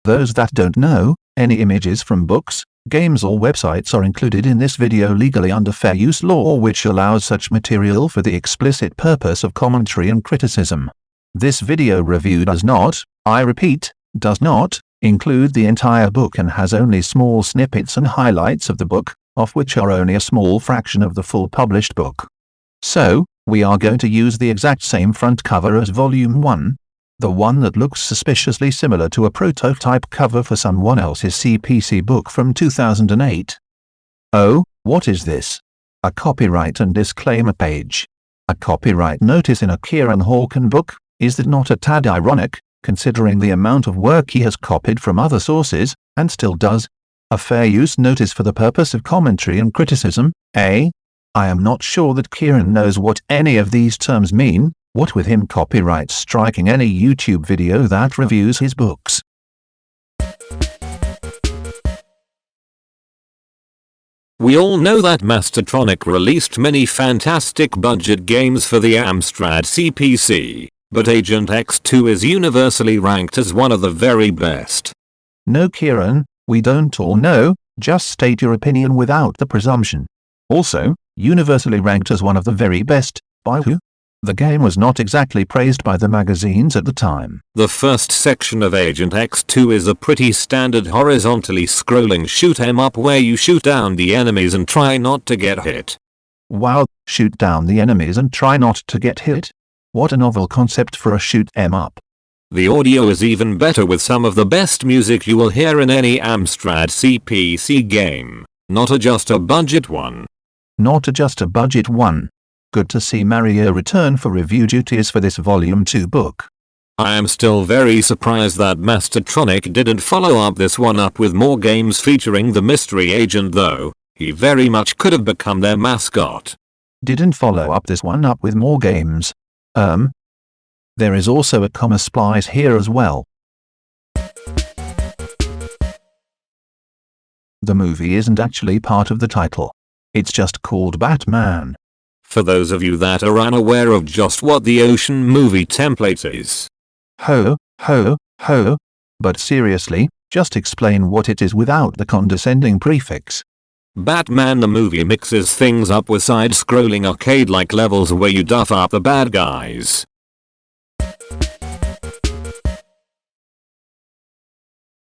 Those that don't know, any images from books, games or websites are included in this video legally under fair use law, which allows such material for the explicit purpose of commentary and criticism. This video review does not, I repeat, does not, include the entire book and has only small snippets and highlights of the book, of which are only a small fraction of the full published book. So, we are going to use the exact same front cover as Volume 1, the one that looks suspiciously similar to a prototype cover for someone else's CPC book from 2008. Oh, what is this? A copyright and disclaimer page. A copyright notice in a Kieren Hawken book? Is that not a tad ironic, considering the amount of work he has copied from other sources, and still does? A fair use notice for the purpose of commentary and criticism, eh? I am not sure that Kieren knows what any of these terms mean, what with him copyright striking any YouTube video that reviews his books. We all know that Mastertronic released many fantastic budget games for the Amstrad CPC, but Agent X2 is universally ranked as one of the very best. No, Kieren, we don't all know, just state your opinion without the presumption. Also, universally ranked as one of the very best, by who? The game was not exactly praised by the magazines at the time. The first section of Agent X2 is a pretty standard horizontally scrolling shoot 'em up where you shoot down the enemies and try not to get hit. Wow, shoot down the enemies and try not to get hit? What a novel concept for a shoot 'em up. The audio is even better with some of the best music you will hear in any Amstrad CPC game, not just a budget one. Not just a budget one. Good to see Mario return for review duties for this Volume 2 book. I am still very surprised that Mastertronic didn't follow up this one up with more games featuring the mystery agent though, he very much could have become their mascot. Didn't follow up this one up with more games. There is also a comma splice here as well. The movie isn't actually part of the title. It's just called Batman. For those of you that are unaware of just what the Ocean movie template is. Ho, ho, ho. But seriously, just explain what it is without the condescending prefix. Batman the movie mixes things up with side-scrolling arcade-like levels where you duff up the bad guys.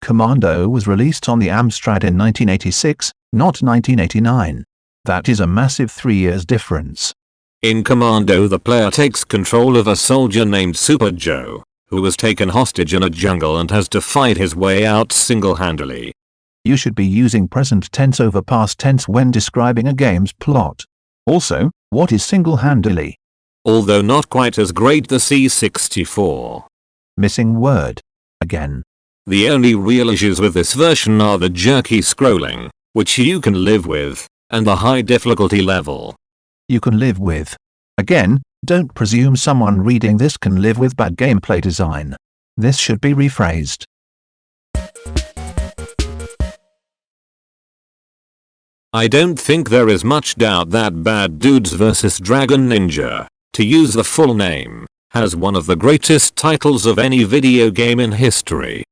Commando was released on the Amstrad in 1986, not 1989. That is a massive 3 years difference. In Commando the player takes control of a soldier named Super Joe, who was taken hostage in a jungle and has to fight his way out single-handedly. You should be using present tense over past tense when describing a game's plot. Also, what is single-handedly? Although not quite as great the C64. Missing word. Again. The only real issues with this version are the jerky scrolling, which you can live with, and the high difficulty level. You can live with. Again, don't presume someone reading this can live with bad gameplay design. This should be rephrased. I don't think there is much doubt that Bad Dudes vs Dragon Ninja, to use the full name, has one of the greatest titles of any video game in history.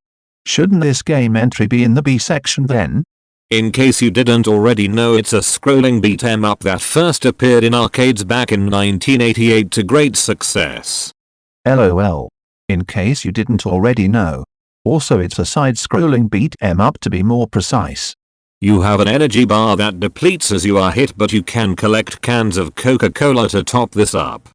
Shouldn't this game entry be in the B section then? In case you didn't already know, it's a scrolling beat 'em up that first appeared in arcades back in 1988 to great success. LOL. In case you didn't already know. Also, it's a side-scrolling beat 'em up to be more precise. You have an energy bar that depletes as you are hit, but you can collect cans of Coca-Cola to top this up.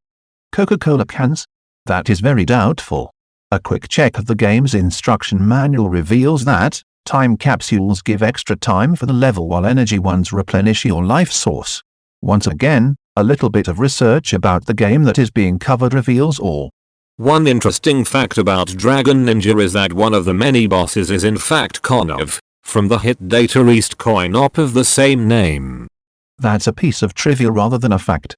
Coca-Cola cans? That is very doubtful. A quick check of the game's instruction manual reveals that time capsules give extra time for the level while energy ones replenish your life source. Once again, a little bit of research about the game that is being covered reveals all. One interesting fact about Dragon Ninja is that one of the many bosses is in fact Konov, from the hit Data East coin-op of the same name. That's a piece of trivia rather than a fact.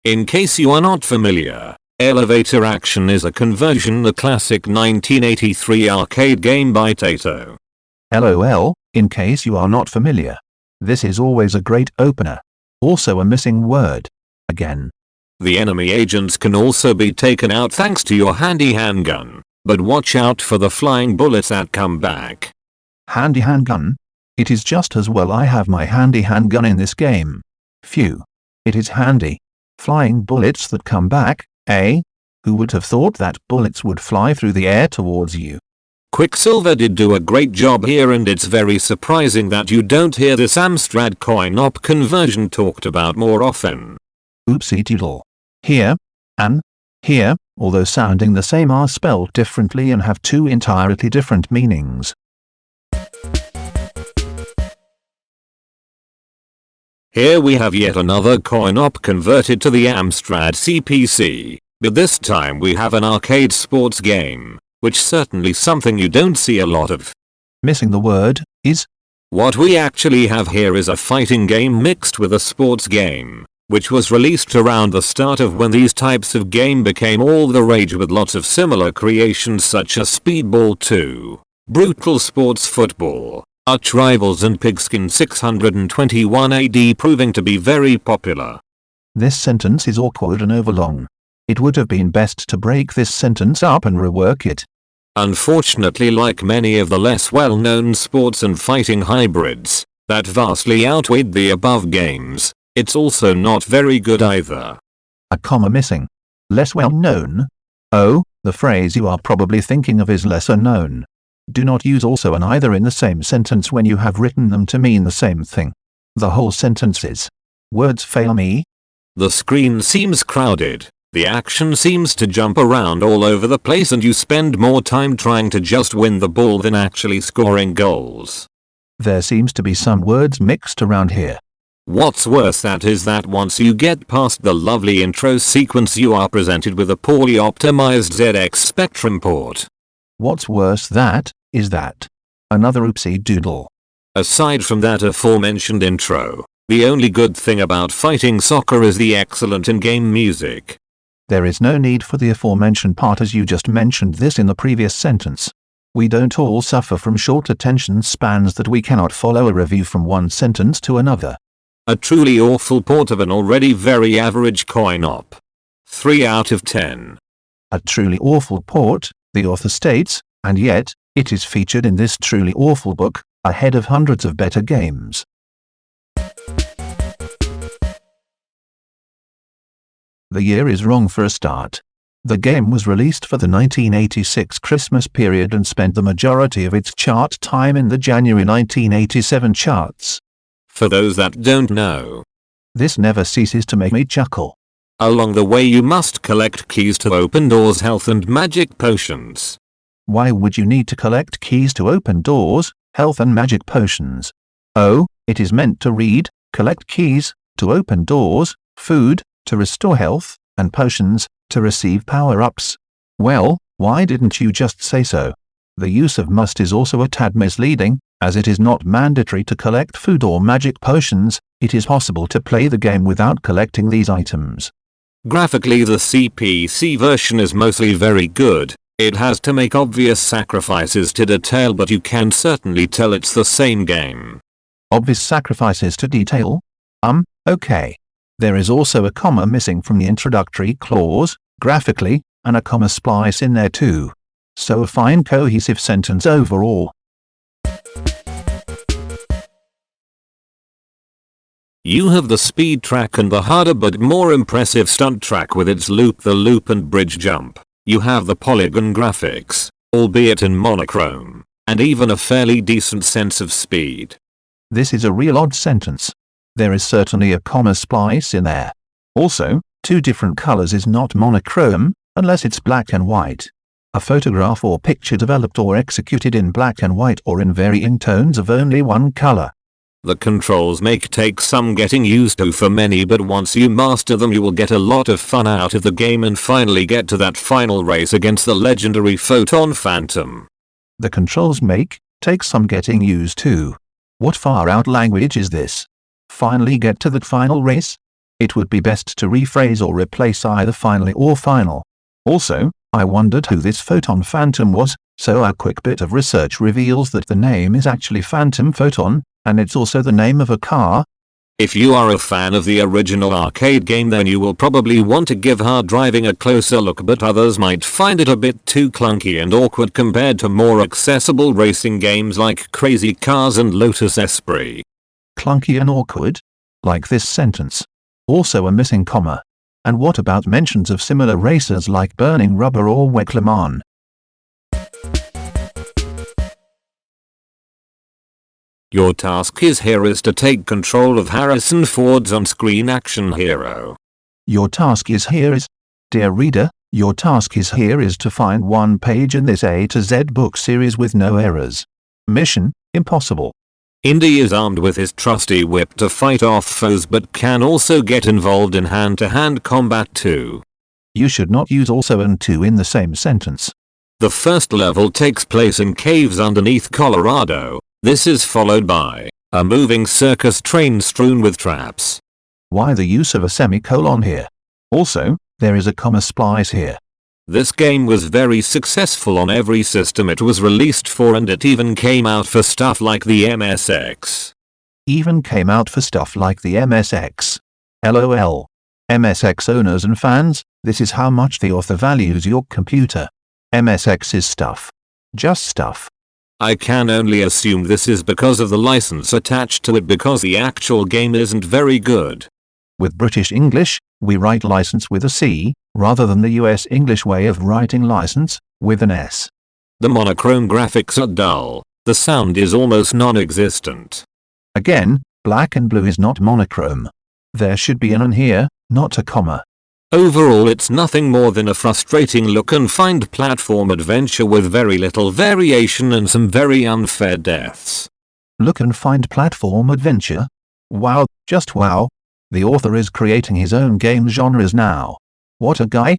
In case you are not familiar, Elevator Action is a conversion of the classic 1983 arcade game by Taito. LOL, in case you are not familiar. This is always a great opener. Also a missing word. Again. The enemy agents can also be taken out thanks to your handy handgun, but watch out for the flying bullets that come back. Handy handgun? It is just as well I have my handy handgun in this game. Phew. It is handy. Flying bullets that come back, eh? Who would have thought that bullets would fly through the air towards you? Quicksilver did do a great job here, and it's very surprising that you don't hear this Amstrad coin-op conversion talked about more often. Oopsie doodle. Here, and here, although sounding the same, are spelled differently and have two entirely different meanings. Here we have yet another coin-op converted to the Amstrad CPC, but this time we have an arcade sports game, which certainly something you don't see a lot of. Missing the word is. What we actually have here is a fighting game mixed with a sports game, which was released around the start of when these types of game became all the rage, with lots of similar creations such as Speedball 2, Brutal Sports Football, Arch Rivals and Pigskin 621 AD proving to be very popular. This sentence is awkward and overlong. It would have been best to break this sentence up and rework it. Unfortunately, like many of the less well-known sports and fighting hybrids that vastly outweighed the above games, it's also not very good either. A comma missing. Less well known? Oh, the phrase you are probably thinking of is lesser known. Do not use also and either in the same sentence when you have written them to mean the same thing. The whole sentence is. Words fail me. The screen seems crowded, the action seems to jump around all over the place, and you spend more time trying to just win the ball than actually scoring goals. There seems to be some words mixed around here. What's worse is that once you get past the lovely intro sequence, you are presented with a poorly optimized ZX Spectrum port. What's worse is that. Another oopsie doodle. Aside from that aforementioned intro, the only good thing about fighting soccer is the excellent in-game music. There is no need for the aforementioned part, as you just mentioned this in the previous sentence. We don't all suffer from short attention spans that we cannot follow a review from one sentence to another. A truly awful port of an already very average coin-op. 3 out of 10. A truly awful port, the author states, and yet, it is featured in this truly awful book, ahead of hundreds of better games. The year is wrong for a start. The game was released for the 1986 Christmas period and spent the majority of its chart time in the January 1987 charts. For those that don't know, this never ceases to make me chuckle. Along the way you must collect keys to open doors, health and magic potions. Why would you need to collect keys to open doors, health and magic potions? Oh, it is meant to read, collect keys, to open doors, food, to restore health, and potions, to receive power-ups. Well, why didn't you just say so? The use of must is also a tad misleading, as it is not mandatory to collect food or magic potions. It is possible to play the game without collecting these items. Graphically, the CPC version is mostly very good. It has to make obvious sacrifices to detail, but you can certainly tell it's the same game. Obvious sacrifices to detail? Okay. There is also a comma missing from the introductory clause, graphically, and a comma splice in there too. So a fine cohesive sentence overall. You have the speed track and the harder but more impressive stunt track with its loop-the-loop and bridge jump. You have the polygon graphics, albeit in monochrome, and even a fairly decent sense of speed. This is a real odd sentence. There is certainly a comma splice in there. Also, 2 different colors is not monochrome, unless it's black and white. A photograph or picture developed or executed in black and white or in varying tones of only one color. The controls may take some getting used to for many, but once you master them you will get a lot of fun out of the game and finally get to that final race against the legendary Photon Phantom. The controls take some getting used to. What far out language is this? Finally get to that final race? It would be best to rephrase or replace either finally or final. Also, I wondered who this Photon Phantom was, so a quick bit of research reveals that the name is actually Phantom Photon, and it's also the name of a car. If you are a fan of the original arcade game, then you will probably want to give hard driving a closer look, but others might find it a bit too clunky and awkward compared to more accessible racing games like Crazy Cars and Lotus Esprit. Clunky and awkward? Like this sentence. Also a missing comma. And what about mentions of similar racers like Burning Rubber or Wek Le Mans? Your task here is to take control of Harrison Ford's on-screen action hero. Your task here is, dear reader, your task here is to find one page in this A to Z book series with no errors. Mission impossible. Indy is armed with his trusty whip to fight off foes, but can also get involved in hand-to-hand combat too. You should not use also and to in the same sentence. The first level takes place in caves underneath Colorado. This is followed by a moving circus train strewn with traps. Why the use of a semicolon here? Also, there is a comma splice here. This game was very successful on every system it was released for, and it even came out for stuff like the MSX. Even came out for stuff like the MSX. LOL. MSX owners and fans, this is how much the author values your computer. MSX is stuff. Just stuff. I can only assume this is because of the license attached to it, because the actual game isn't very good. With British English, we write license with a C, rather than the US English way of writing license, with an S. The monochrome graphics are dull. The sound is almost non-existent. Again, black and blue is not monochrome. There should be an here, not a comma. Overall, it's nothing more than a frustrating look and find platform adventure with very little variation and some very unfair deaths. Look and find platform adventure? Wow, just wow. The author is creating his own game genres now. What a guy.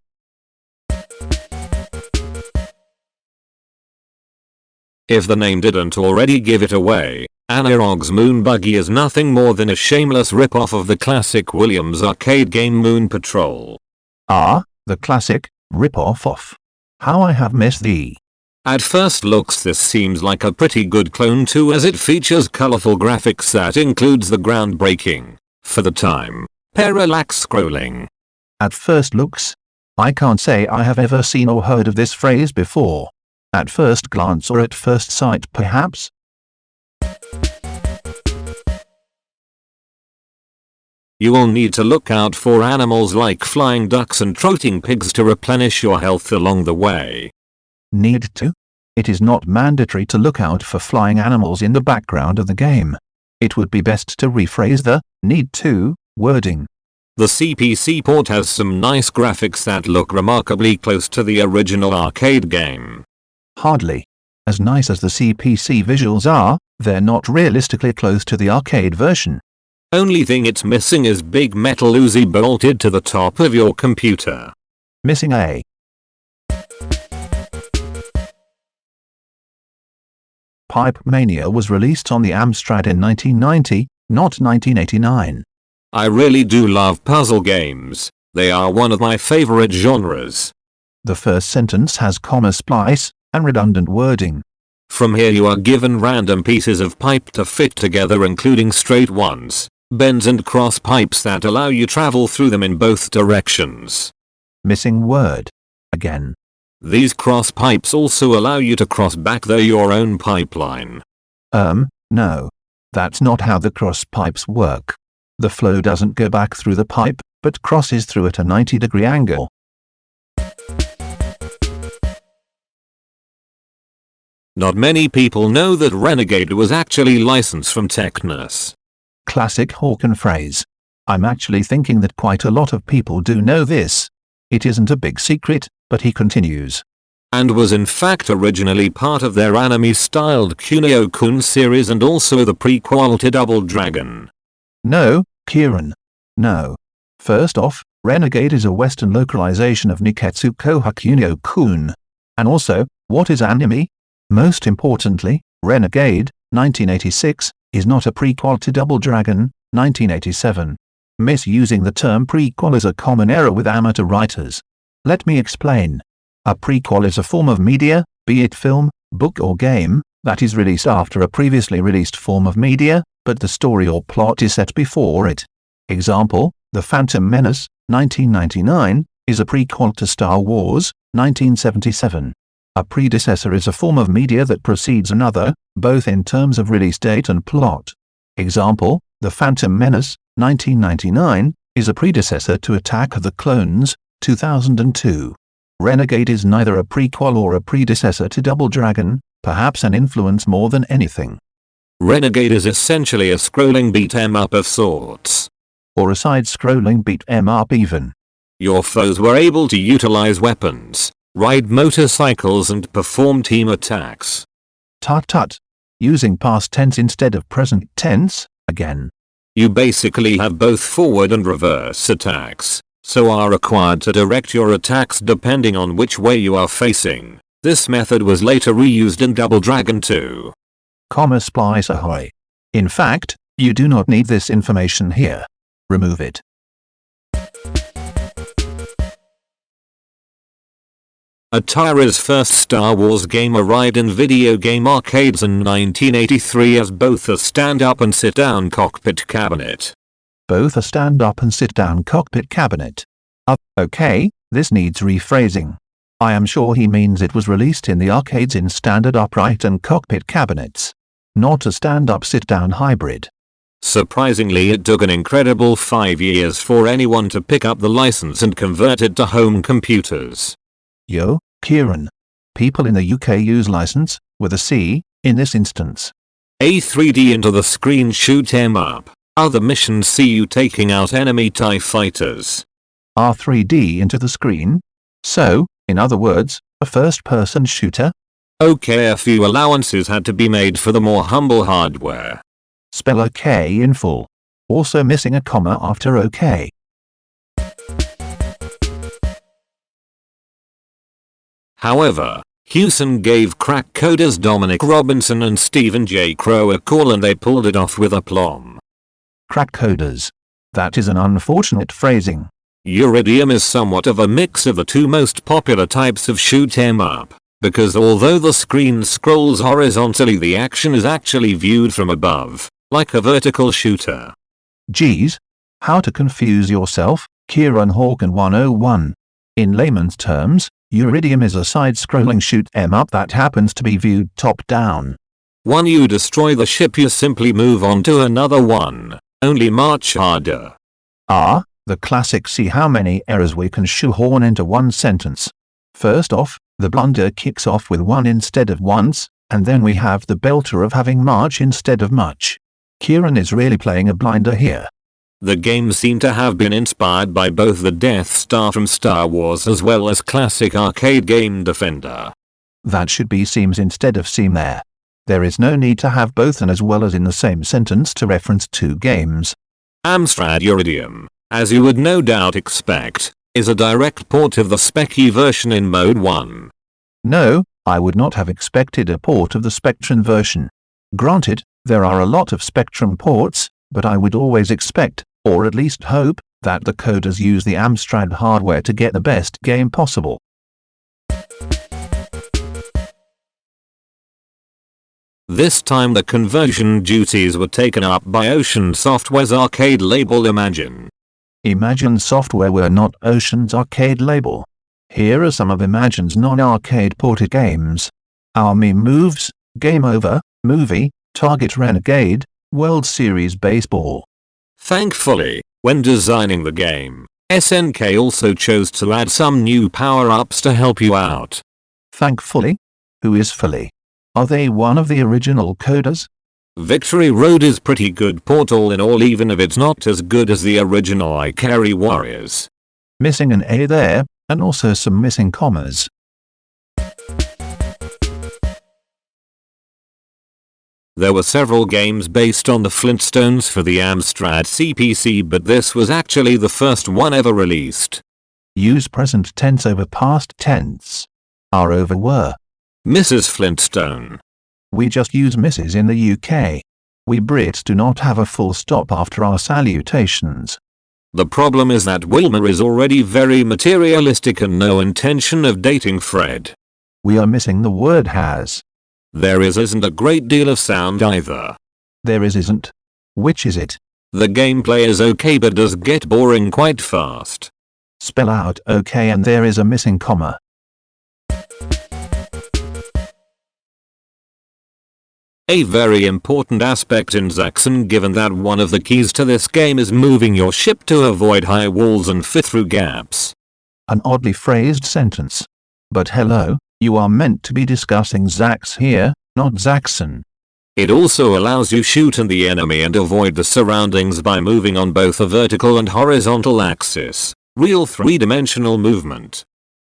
If the name didn't already give it away, Analog's Moon Buggy is nothing more than a shameless rip-off of the classic Williams arcade game Moon Patrol. Ah, the classic, rip-off of. How I have missed thee. At first looks this seems like a pretty good clone too, as it features colorful graphics that includes the groundbreaking, for the time, parallax scrolling. At first looks? I can't say I have ever seen or heard of this phrase before. At first glance or at first sight perhaps? You will need to look out for animals like flying ducks and trotting pigs to replenish your health along the way. Need to? It is not mandatory to look out for flying animals in the background of the game. It would be best to rephrase the need to wording. The CPC port has some nice graphics that look remarkably close to the original arcade game. Hardly. As nice as the CPC visuals are, they're not realistically close to the arcade version. Only thing it's missing is big metal Uzi bolted to the top of your computer. Missing a. Pipe Mania was released on the Amstrad in 1990, not 1989. I really do love puzzle games. They are one of my favorite genres. The first sentence has comma splice and redundant wording. From here you are given random pieces of pipe to fit together, including straight ones, bends and cross pipes that allow you travel through them in both directions. Missing word. Again. These cross pipes also allow you to cross back your own pipeline. No. That's not how the cross pipes work. The flow doesn't go back through the pipe, but crosses through at a 90-degree angle. Not many people know that Renegade was actually licensed from Technus. Classic Hawken phrase. I'm actually thinking that quite a lot of people do know this. It isn't a big secret, but he continues. And was in fact originally part of their anime-styled Kunio-kun series and also the prequel to Double Dragon. No, Kieren. No. First off, Renegade is a Western localization of Niketsu Koha Kunio-kun. And also, what is anime? Most importantly, Renegade, 1986, is not a prequel to Double Dragon, 1987. Misusing the term prequel is a common error with amateur writers. Let me explain. A prequel is a form of media, be it film, book or game, that is released after a previously released form of media, but the story or plot is set before it. Example, The Phantom Menace, 1999, is a prequel to Star Wars, 1977. A predecessor is a form of media that precedes another, both in terms of release date and plot. Example, The Phantom Menace, 1999, is a predecessor to Attack of the Clones, 2002. Renegade is neither a prequel or a predecessor to Double Dragon, perhaps an influence more than anything. Renegade is essentially a scrolling beat 'em up of sorts. Or a side-scrolling beat 'em up even. Your foes were able to utilize weapons, ride motorcycles and perform team attacks. Tut tut. Using past tense instead of present tense, again. You basically have both forward and reverse attacks, so are required to direct your attacks depending on which way you are facing. This method was later reused in Double Dragon 2. Splice ahoy. In fact, you do not need this information here. Remove it. Atari's first Star Wars game arrived in video game arcades in 1983 as both a stand-up and sit-down cockpit cabinet. Both a stand-up and sit-down cockpit cabinet. Okay, this needs rephrasing. I am sure he means it was released in the arcades in standard upright and cockpit cabinets. Not a stand-up sit-down hybrid. Surprisingly, it took an incredible 5 years for anyone to pick up the license and convert it to home computers. Yo, Kieren. People in the UK use license, with a C, in this instance. A 3D into the screen shoot 'em up. Other missions see you taking out enemy TIE fighters. R3D into the screen? So, in other words, a first-person shooter? Okay, a few allowances had to be made for the more humble hardware. Spell OK in full. Also missing a comma after OK. However, Hawken gave crack coders Dominic Robinson and Stephen J. Crow a call and they pulled it off with aplomb. Crack coders. That is an unfortunate phrasing. Your idiom is somewhat of a mix of the two most popular types of shoot 'em up, because although the screen scrolls horizontally, the action is actually viewed from above, like a vertical shooter. Geez. How to confuse yourself, Kieren Hawken 101. In layman's terms, your idiom is a side-scrolling shoot 'em up that happens to be viewed top-down. When you destroy the ship, you simply move on to another one, only much harder. Ah, the classic see how many errors we can shoehorn into one sentence. First off, the blunder kicks off with one instead of once, and then we have the belter of having much instead of much. Kieren is really playing a blinder here. The game seemed to have been inspired by both the Death Star from Star Wars as well as classic arcade game Defender. That should be seems instead of seem there. There is no need to have both and as well as in the same sentence to reference two games. Amstrad your idiom, as you would no doubt expect, is a direct port of the Speccy version in Mode 1. No, I would not have expected a port of the Spectrum version. Granted, there are a lot of Spectrum ports, but I would always expect, or at least hope, that the coders use the Amstrad hardware to get the best game possible. This time the conversion duties were taken up by Ocean Software's arcade label Imagine. Imagine Software were not Ocean's arcade label. Here are some of Imagine's non-arcade ported games. Army Moves, Game Over, Movie, Target Renegade, World Series Baseball. Thankfully, when designing the game, SNK also chose to add some new power-ups to help you out. Thankfully? Who is fully? Are they one of the original coders? Victory Road is pretty good port all in all, even if it's not as good as the original Ikari Warriors. Missing an A there, and also some missing commas. There were several games based on the Flintstones for the Amstrad CPC, but this was actually the first one ever released. Use present tense over past tense. Are over were. Mrs. Flintstone. We just use Mrs. in the UK. We Brits do not have a full stop after our salutations. The problem is that Wilma is already very materialistic and no intention of dating Fred. We are missing the word has. There isn't a great deal of sound either. There isn't. Which is it? The gameplay is okay but does get boring quite fast. Spell out okay and there is a missing comma. A very important aspect in Zaxxon, given that one of the keys to this game is moving your ship to avoid high walls and fit through gaps. An oddly phrased sentence. But hello, you are meant to be discussing Zax here, not Zaxxon. It also allows you shoot at the enemy and avoid the surroundings by moving on both a vertical and horizontal axis. Real three-dimensional movement.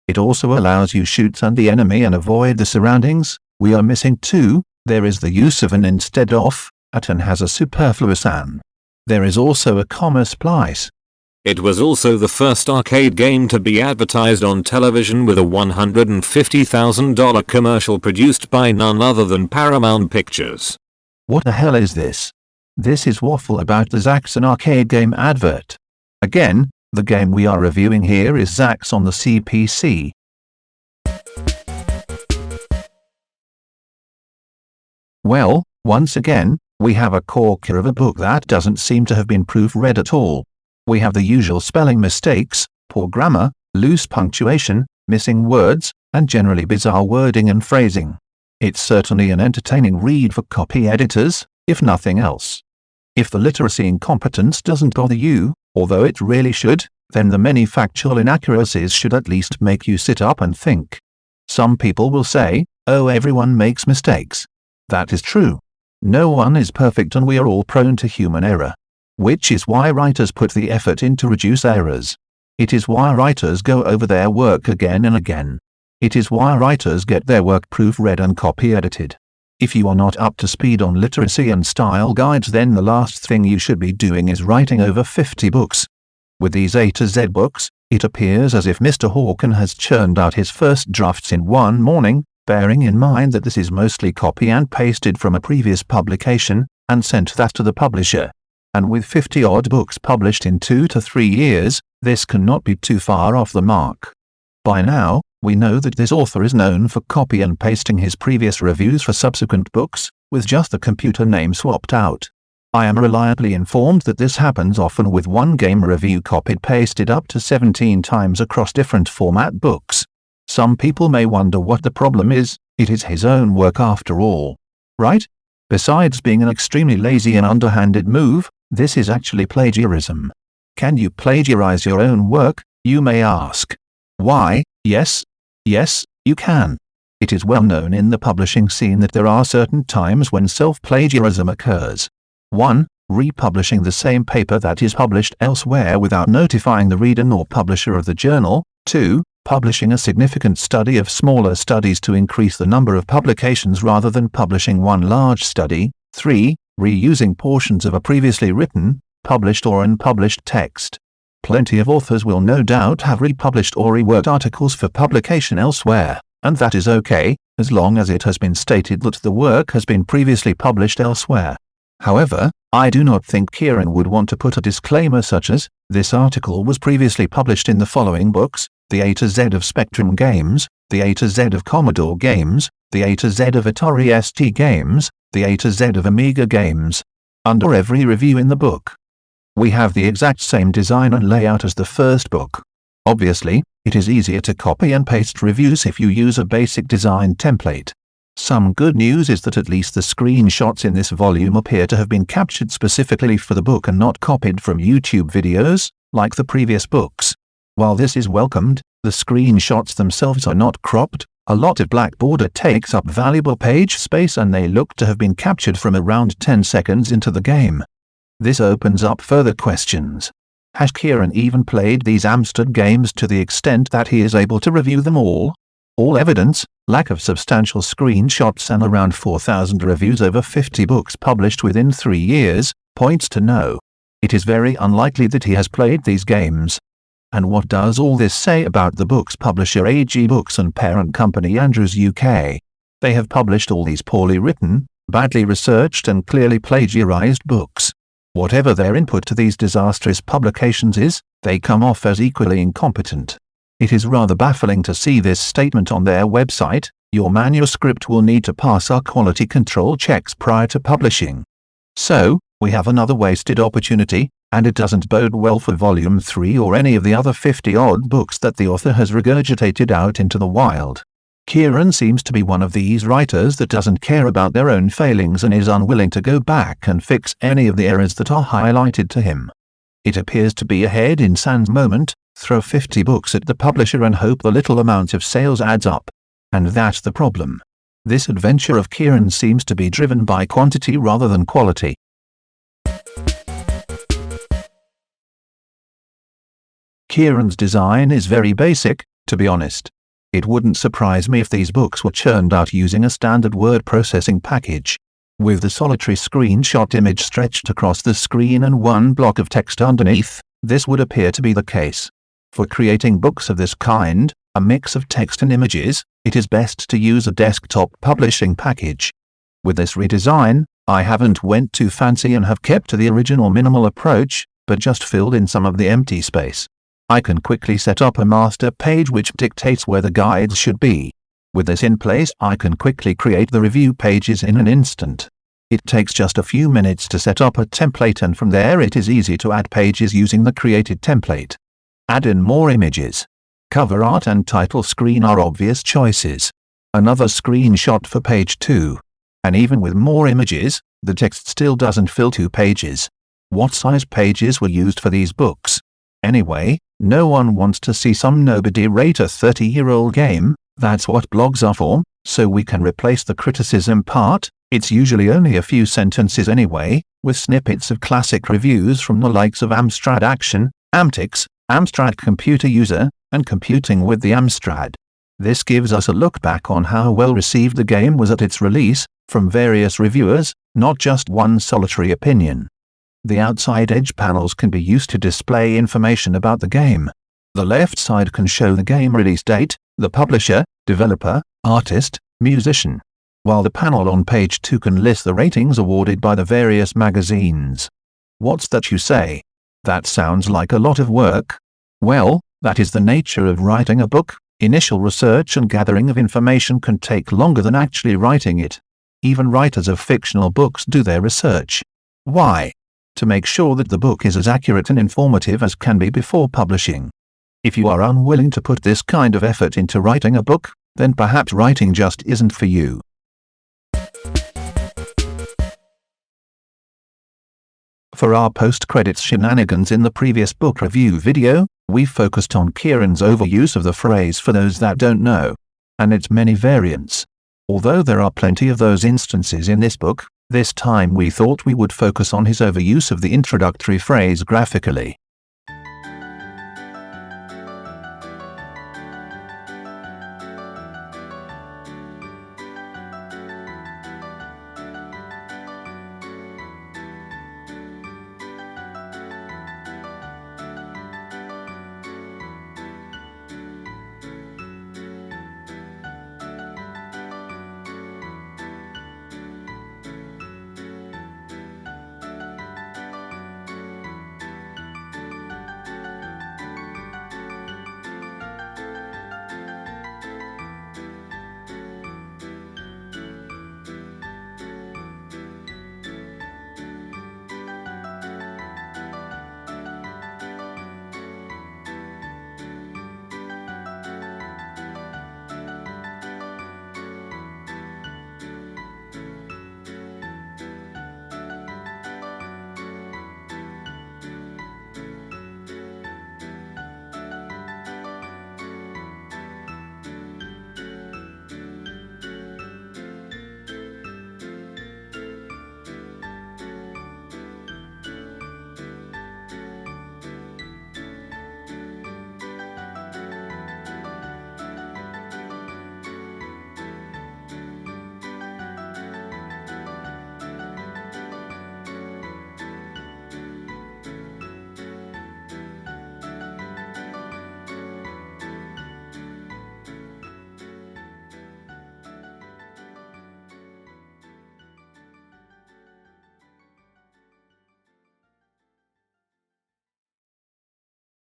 It also allows you shoot at the enemy and avoid the surroundings. We are missing two. There is the use of an instead of, at and has a superfluous an. There is also a comma splice. It was also the first arcade game to be advertised on television with a $150,000 commercial produced by none other than Paramount Pictures. What the hell is this? This is waffle about the Zaxxon arcade game advert. Again, the game we are reviewing here is Zax on the CPC. Well, once again, we have a corker of a book that doesn't seem to have been proofread at all. We have the usual spelling mistakes, poor grammar, loose punctuation, missing words, and generally bizarre wording and phrasing. It's certainly an entertaining read for copy editors, if nothing else. If the literacy incompetence doesn't bother you, although it really should, then the many factual inaccuracies should at least make you sit up and think. Some people will say, oh, everyone makes mistakes. That is true. No one is perfect and we are all prone to human error. Which is why writers put the effort in to reduce errors. It is why writers go over their work again and again. It is why writers get their work proofread and copy edited. If you are not up to speed on literacy and style guides, then the last thing you should be doing is writing over 50 books. With these A to Z books, it appears as if Mr. Hawken has churned out his first drafts in one morning, bearing in mind that this is mostly copy and pasted from a previous publication, and sent that to the publisher. And with 50-odd books published in 2 to 3 years, this cannot be too far off the mark. By now, we know that this author is known for copy and pasting his previous reviews for subsequent books, with just the computer name swapped out. I am reliably informed that this happens often with one game review copied-pasted up to 17 times across different format books. Some people may wonder what the problem is. It is his own work after all. Right? Besides being an extremely lazy and underhanded move, this is actually plagiarism. Can you plagiarize your own work, you may ask. Why, yes, you can. It is well known in the publishing scene that there are certain times when self-plagiarism occurs. 1. Republishing the same paper that is published elsewhere without notifying the reader nor publisher of the journal. 2. Publishing a significant study of smaller studies to increase the number of publications rather than publishing one large study. 3. Reusing portions of a previously written, published or unpublished text. Plenty of authors will no doubt have republished or reworked articles for publication elsewhere, and that is okay, as long as it has been stated that the work has been previously published elsewhere. However, I do not think Kieren would want to put a disclaimer such as, this article was previously published in the following books, the A to Z of Spectrum games, the A to Z of Commodore games, the A to Z of Atari ST games, the A to Z of Amiga games, under every review in the book. We have the exact same design and layout as the first book. Obviously, it is easier to copy and paste reviews if you use a basic design template. Some good news is that at least the screenshots in this volume appear to have been captured specifically for the book and not copied from YouTube videos, like the previous books. While this is welcomed, the screenshots themselves are not cropped. A lot of black border takes up valuable page space and they look to have been captured from around 10 seconds into the game. This opens up further questions. Has Kieren even played these Amstrad games to the extent that he is able to review them all? All evidence, lack of substantial screenshots and around 4,000 reviews over 50 books published within 3 years, points to no. It is very unlikely that he has played these games. And what does all this say about the book's publisher AG Books and parent company Andrews UK? They have published all these poorly written, badly researched and clearly plagiarized books. Whatever their input to these disastrous publications is, they come off as equally incompetent. It is rather baffling to see this statement on their website: your manuscript will need to pass our quality control checks prior to publishing. So, We have another wasted opportunity, and it doesn't bode well for Volume 3 or any of the other 50-odd books that the author has regurgitated out into the wild. Kieren seems to be one of these writers that doesn't care about their own failings and is unwilling to go back and fix any of the errors that are highlighted to him. It appears to be a head in sand moment, throw 50 books at the publisher and hope the little amount of sales adds up. And that's the problem. This adventure of Kieren seems to be driven by quantity rather than quality. Kieren's design is very basic, to be honest. It wouldn't surprise me if these books were churned out using a standard word processing package. With the solitary screenshot image stretched across the screen and one block of text underneath, this would appear to be the case. For creating books of this kind, a mix of text and images, it is best to use a desktop publishing package. With this redesign, I haven't went too fancy and have kept to the original minimal approach, but just filled in some of the empty space. I can quickly set up a master page which dictates where the guides should be. With this in place, I can quickly create the review pages in an instant. It takes just a few minutes to set up a template, and from there it is easy to add pages using the created template. Add in more images. Cover art and title screen are obvious choices. Another screenshot for page 2. And even with more images, the text still doesn't fill 2 pages. What size pages were used for these books? Anyway, no one wants to see some nobody rate a 30-year-old game. That's what blogs are for, so we can replace the criticism part. It's usually only a few sentences anyway, with snippets of classic reviews from the likes of Amstrad Action, Amtix, Amstrad Computer User, and Computing with the Amstrad. This gives us a look back on how well received the game was at its release, from various reviewers, not just one solitary opinion. The outside edge panels can be used to display information about the game. The left side can show the game release date, the publisher, developer, artist, musician, while the panel on page 2 can list the ratings awarded by the various magazines. What's that you say? That sounds like a lot of work. Well, that is the nature of writing a book. Initial research and gathering of information can take longer than actually writing it. Even writers of fictional books do their research. Why? To make sure that the book is as accurate and informative as can be before publishing. If you are unwilling to put this kind of effort into writing a book, then perhaps writing just isn't for you. For our post-credits shenanigans in the previous book review video, we focused on Kieren's overuse of the phrase "for those that don't know," and its many variants. Although there are plenty of those instances in this book, this time we thought we would focus on his overuse of the introductory phrase graphically.